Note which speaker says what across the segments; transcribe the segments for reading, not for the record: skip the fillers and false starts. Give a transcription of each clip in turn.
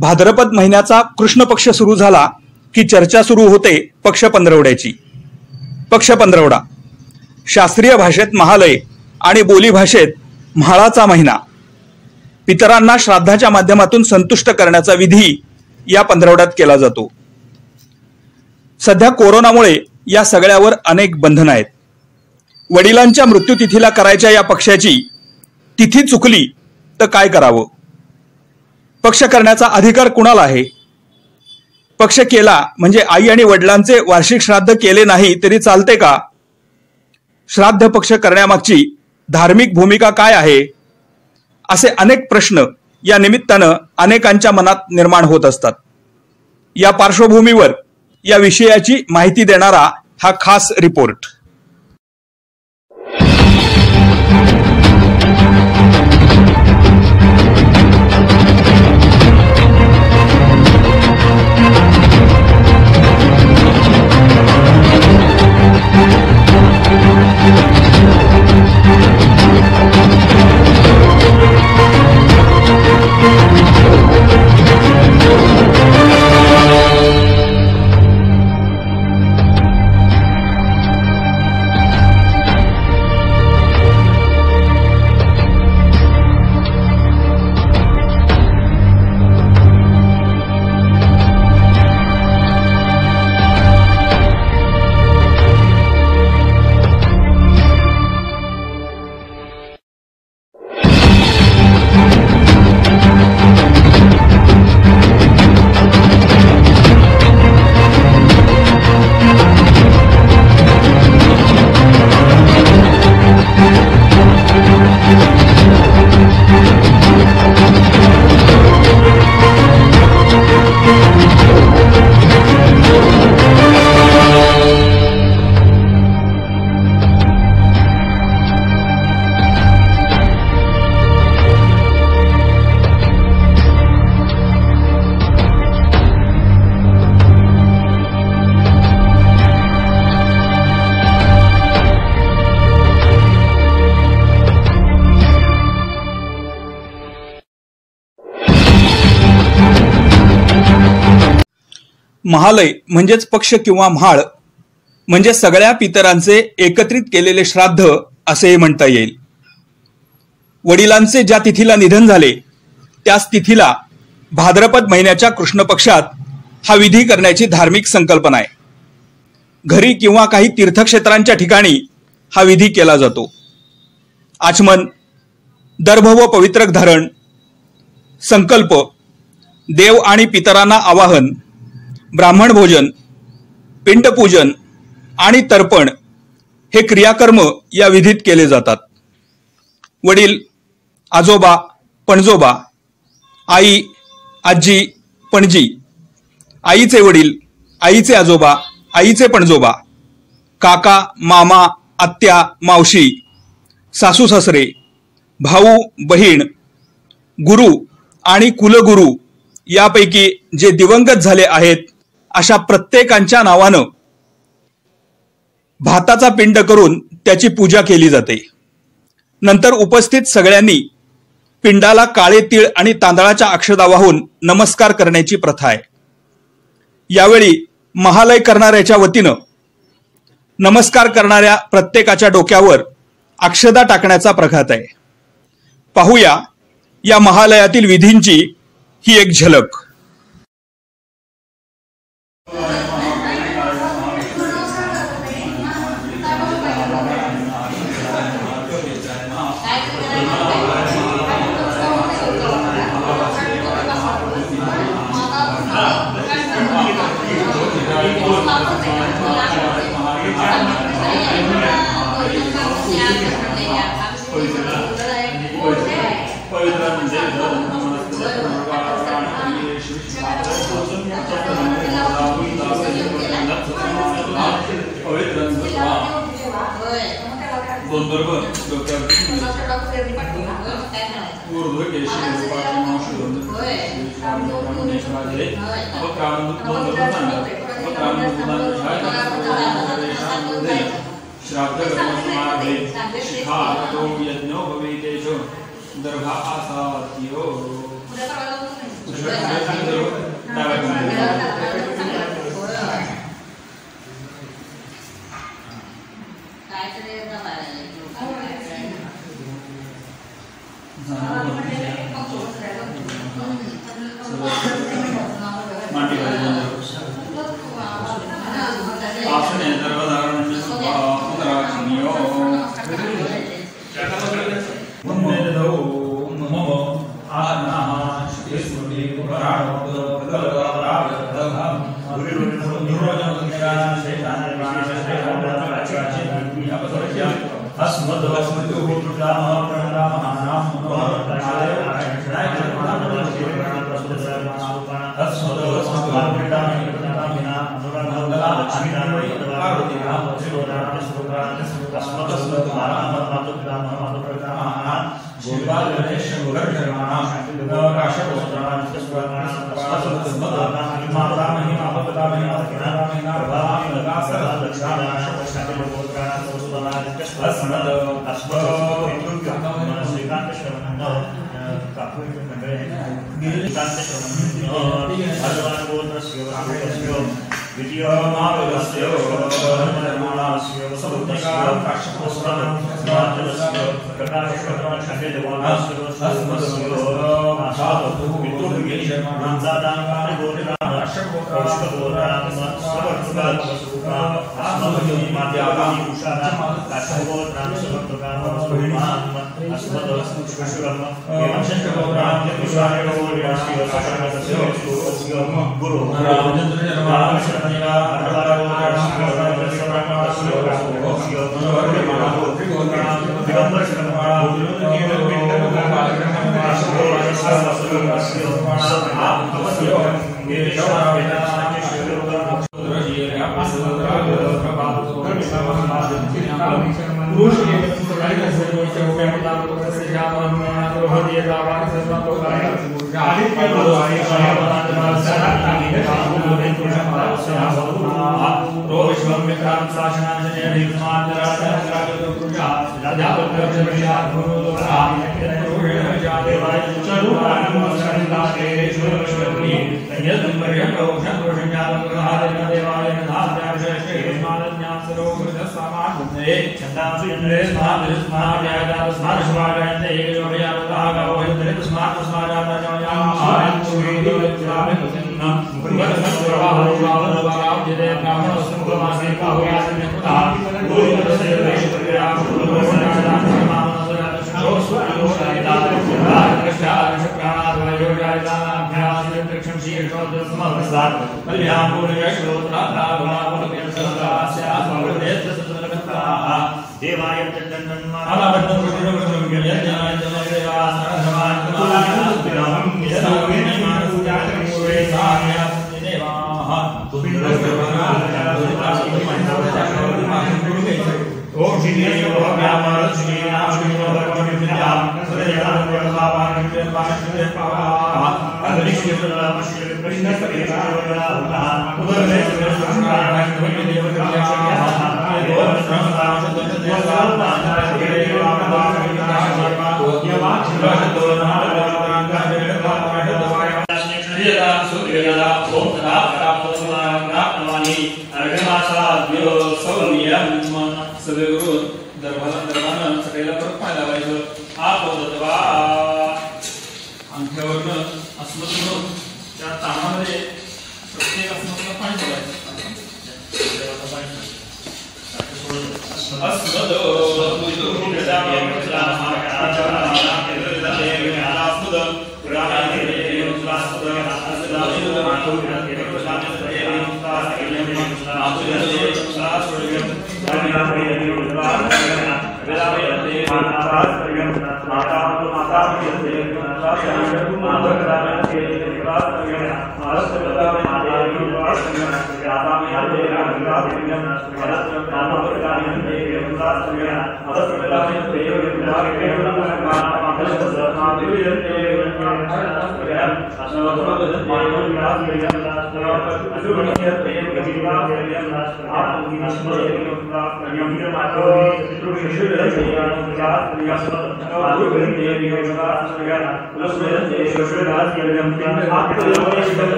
Speaker 1: भाद्रपद महिन्याचा कृष्ण पक्ष सुरू झाला की चर्चा सुरू होते पक्ष पंधरवड्याची. पक्ष पंधरवडा शास्त्रीय भाषेत महालय आणि बोली भाषेत म्हाळाचा महिना. पितरांना श्राद्धाच्या माध्यमातून संतुष्ट करण्याचा विधी या पंधरवड्यात केला जातो. सध्या कोरोनामुळे या सगळ्यावर अनेक बंधनं आहेत. वडिलांच्या मृत्यूतिथीला करायच्या या पक्षाची तिथी चुकली तर काय करावं? पक्ष करण्याचा अधिकार कुणाला आहे? पक्ष केला म्हणजे आई आणि वडिलांचे वार्षिक श्राद्ध केले नाही तरी चालते का? श्राद्ध पक्ष करण्यामागची धार्मिक भूमिका काय आहे? असे अनेक प्रश्न या निमित्तानं अनेकांच्या मनात निर्माण होत असतात. या पार्श्वभूमीवर या विषयाची माहिती देणारा हा खास रिपोर्ट. महालय म्हणजेच पक्ष किंवा म्हाळ म्हणजे सगळ्या पितरांचे एकत्रित केलेले श्राद्ध असेही म्हणता येईल. वडिलांचे ज्या तिथीला निधन झाले त्याच तिथीला भाद्रपद महिन्याच्या कृष्ण पक्षात हा विधी करण्याची धार्मिक संकल्पना आहे. घरी किंवा काही तीर्थक्षेत्रांच्या ठिकाणी हा विधी केला जातो. आचमन, दर्भ व पवित्रक धारण, संकल्प, देव आणि पितरांना आवाहन, ब्राह्मण भोजन, पिंडपूजन आणि तर्पण हे क्रियाकर्म या विधीत केले जातात. वडील, आजोबा, पणजोबा, आई, आजी, पणजी, आईचे वडील, आईचे आजोबा, आईचे पणजोबा, काका, मामा, आत्या, मावशी, सासू सासरे, भाऊ, बहीण, गुरु आणि कुलगुरू यापैकी जे दिवंगत झाले आहेत अशा प्रत्येकांच्या नावानं भाताचा पिंड करून त्याची पूजा केली जाते. नंतर उपस्थित सगळ्यांनी पिंडाला काळे तीळ आणि तांदळाच्या अक्षता वाहून नमस्कार करण्याची प्रथा आहे. यावेळी महालय करणाऱ्याच्या वतीनं नमस्कार करणाऱ्या प्रत्येकाच्या डोक्यावर अक्षता टाकण्याचा प्रघात आहे. पाहूया या महालयातील विधींची ही एक झलक.
Speaker 2: Gracias.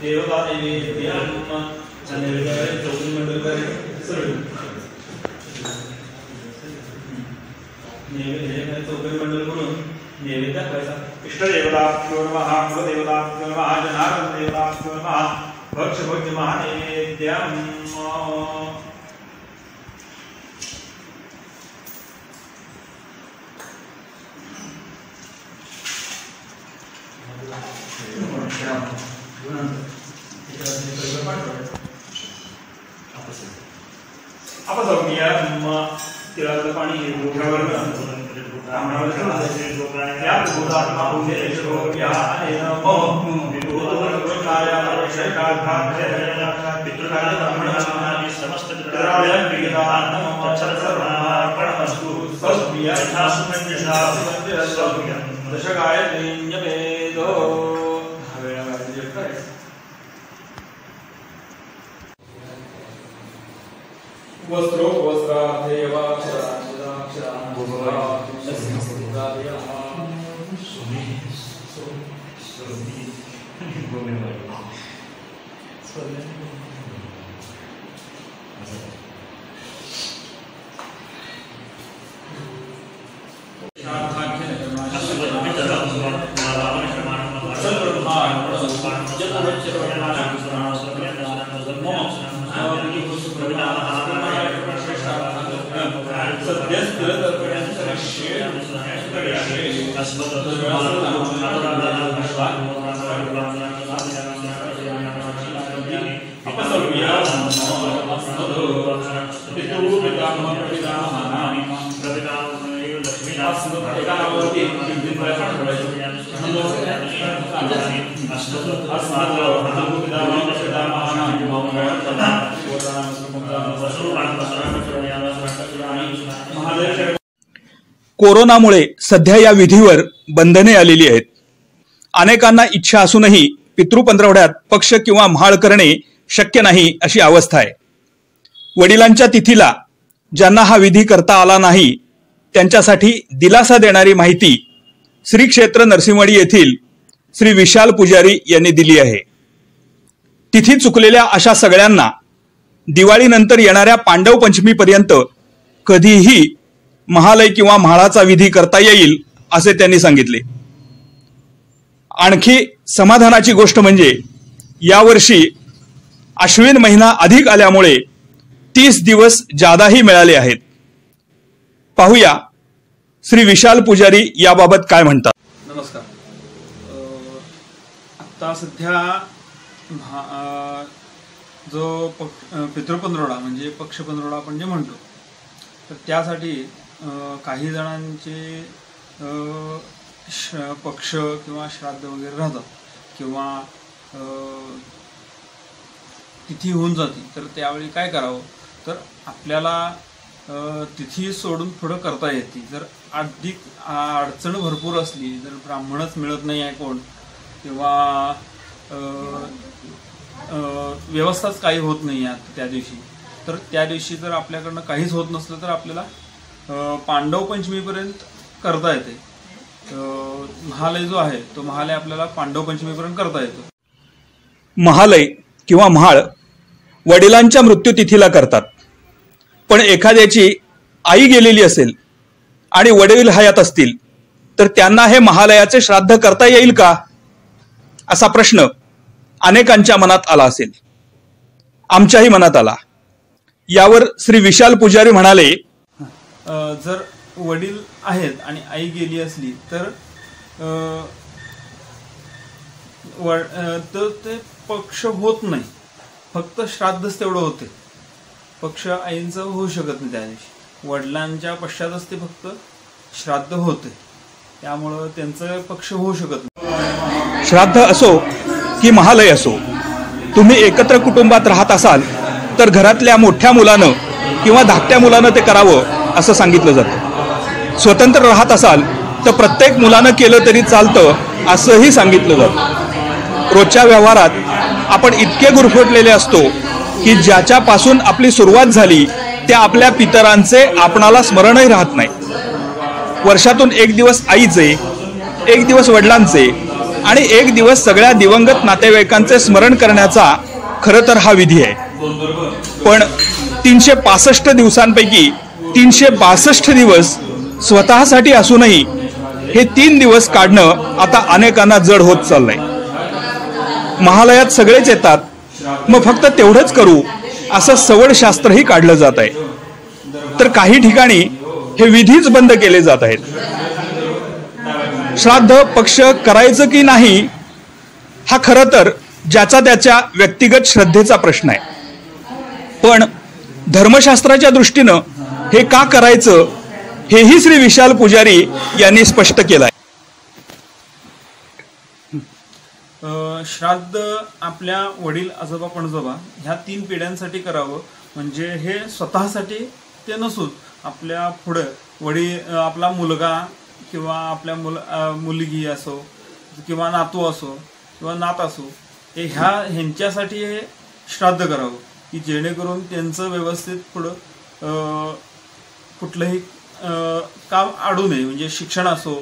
Speaker 1: देवता नैवेद्यम मंडल करून नैवेद्य दाखवायचा. इष्टदेवताभ्यो नमः, कुलदेवताभ्यो नमः, जनार्दन देवताभ्यो नमः. भक्ष भोज्य महानैवेद्यम. तिळाचं पाणी डोक्यावर वस्त्रो कोरोनामुळे सध्या या विधीवर बंधने आलेली आहेत. अनेकांना इच्छा असूनही पितृपंधरवड्यात पक्ष किंवा म्हाळ करणे शक्य नाही अशी अवस्था आहे. वडिलांच्या तिथीला ज्यांना हा विधी करता आला नाही त्यांच्यासाठी दिलासा देणारी माहिती श्री क्षेत्र नरसिंहवाडी येथील श्री विशाल पुजारी यांनी दिली आहे. तिथी चुकलेल्या अशा सगळ्यांना दिवाळीनंतर येणाऱ्या पांडव पंचमीपर्यंत कधीही महालय किंवा म्हाळाचा विधी करता येईल असे त्यांनी सांगितले. आणखी समाधानाची गोष्ट म्हणजे यावर्षी अश्विन महिना अधिक आल्यामुळे 30 दिवस जादाही मिळाले आहेत. पाहूया श्री विशाल पुजारी याबाबत काय म्हणतात.
Speaker 2: नमस्कार. आता सध्या जो पितृपंधरवडा म्हणजे पक्षपंधरवडा आपण जे म्हणतो तर त्यासाठी काही जणांचे पक्ष किंवा श्राद्ध वगैरे राहतात किंवा तिथी होऊन जाते तर त्यावेळी काय करावं तर आपल्याला तिथी सोडून पुढं करता येते. जर अधिक अडचण भरपूर असली जर ब्राह्मणच मिळत नाही आहे कोण किंवा व्यवस्थाच काही होत नाही आहे त्या दिवशी तर त्या दिवशी जर आपल्याकडनं काहीच होत नसलं तर आपल्याला पांडव पंचमीपर्यंत करता येते. महालय जो आहे तो महालय आपल्याला पांडव पंचमीपर्यंत करता येतो.
Speaker 1: महालय किंवा म्हाळ वडिलांच्या मृत्यूतिथीला करतात. पण एखाद्याची आई गेलेली असेल आणि वडील हयात असतील तर त्यांना हे महालयाचे श्राद्ध करता येईल का, असा प्रश्न अनेकांच्या मनात आला असेल. आमच्याही मनात आला. यावर श्री विशाल पुजारी म्हणाले,
Speaker 2: जर वडील आहेत आणि आई गेली असली तर ते पक्ष होत नाही, फक्त श्राद्धच तेवढं होते. पक्ष आईंचं होऊ शकत नाही त्या दिवशी. वडिलांच्या पश्चातच ते फक्त श्राद्ध होते, त्यामुळं त्यांचं पक्ष होऊ शकत नाही.
Speaker 1: श्राद्ध असो की महालय असो, तुम्ही एकत्र कुटुंबात राहत असाल तर घरातल्या मोठ्या मुलानं किंवा धाकट्या मुलानं ते करावं असं सांगितलं जातं. स्वतंत्र राहत असाल तर प्रत्येक मुलानं केलं तरी चालतं असंही सांगितलं जातं. रोजच्या व्यवहारात आपण इतके गुरफटलेले असतो की ज्याच्यापासून आपली सुरुवात झाली त्या आपल्या पितरांचे आपणाला स्मरणही राहत नाही. वर्षातून एक दिवस आईचे, एक दिवस वडिलांचे आणि एक दिवस सगळ्या दिवंगत नातेवाईकांचे स्मरण करण्याचा खरं तर हा विधी आहे. पण 365 दिवसांपैकी 362 दिवस स्वतःसाठी असूनही हे 3 दिवस काढणं आता अनेकांना जड होत चाललंय. महालयात सगळेच येतात, मग फक्त तेवढंच करू असं सवड शास्त्रही काढलं जात आहे. तर काही ठिकाणी हे विधीच बंद केले जात आहेत. श्राद्ध पक्ष करायचं की नाही हा खरं तर ज्याचा त्याच्या व्यक्तिगत श्रद्धेचा प्रश्न आहे. पण धर्मशास्त्राच्या दृष्टीनं हे का करायचं हेही श्री विशाल पुजारी यांनी स्पष्ट केलं आहे.
Speaker 2: श्राद्ध आपल्या वडील, आजोबा, पणजोबा ह्या 3 पिढ्यांसाठी करावं. म्हणजे हे स्वतःसाठी ते नसून आपल्या पुढे वडील, आपला मुलगा किंवा आपल्या मुलगी असो किंवा नातू असो किंवा नात असो, ह्यांच्यासाठी हे श्राद्ध करावं की जेणेकरून त्यांचं व्यवस्थित पुढं कुठलंही काम अडू नये. म्हणजे शिक्षण असो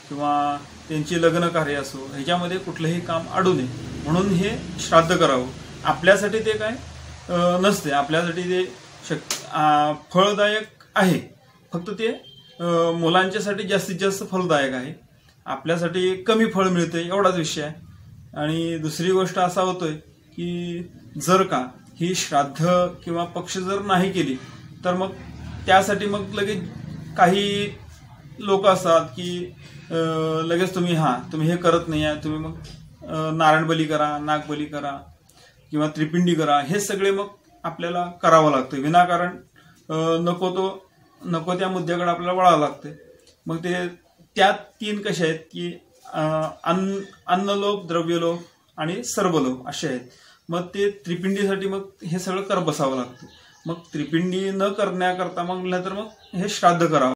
Speaker 2: किंवा त्यांची लग्न कार्य असो, ह्याच्यामध्ये कुठलंही काम अडू नये म्हणून हे श्राद्ध करावं. आपल्यासाठी ते काय नसते, आपल्यासाठी ते फळदायक आहे. फक्त ते मुलांच्यासाठी जास्तीत जास्त फलदायक आहे, आपल्यासाठी कमी फळ मिळते एवढाच विषय आहे. आणि दुसरी गोष्ट असा होतोय की जर का ही श्राद्ध किंवा पक्ष जर नाही केली तर मग त्यासाठी मग लगेच काही लोक असतात की लगेच तुम्ही हे करत नाही आहे, तुम्ही मग नारायण बली करा, नागबली करा किंवा त्रिपिंडी करा, हे सगळे मग आपल्याला करावं लागतं. विनाकारण नको त्या मुद्द्याकडे आपल्याला वळावं लागते. मग त्या 3 कशा आहेत की अन्नलोप, द्रव्यलोप आणि सर्वलोप असे आहेत. मग ते त्रिपिंडीसाठी मग हे सगळं कर बसावं लागतं. मग त्रिपिंडी न करण्याकरता मग तर मग हे श्राद्ध करावं.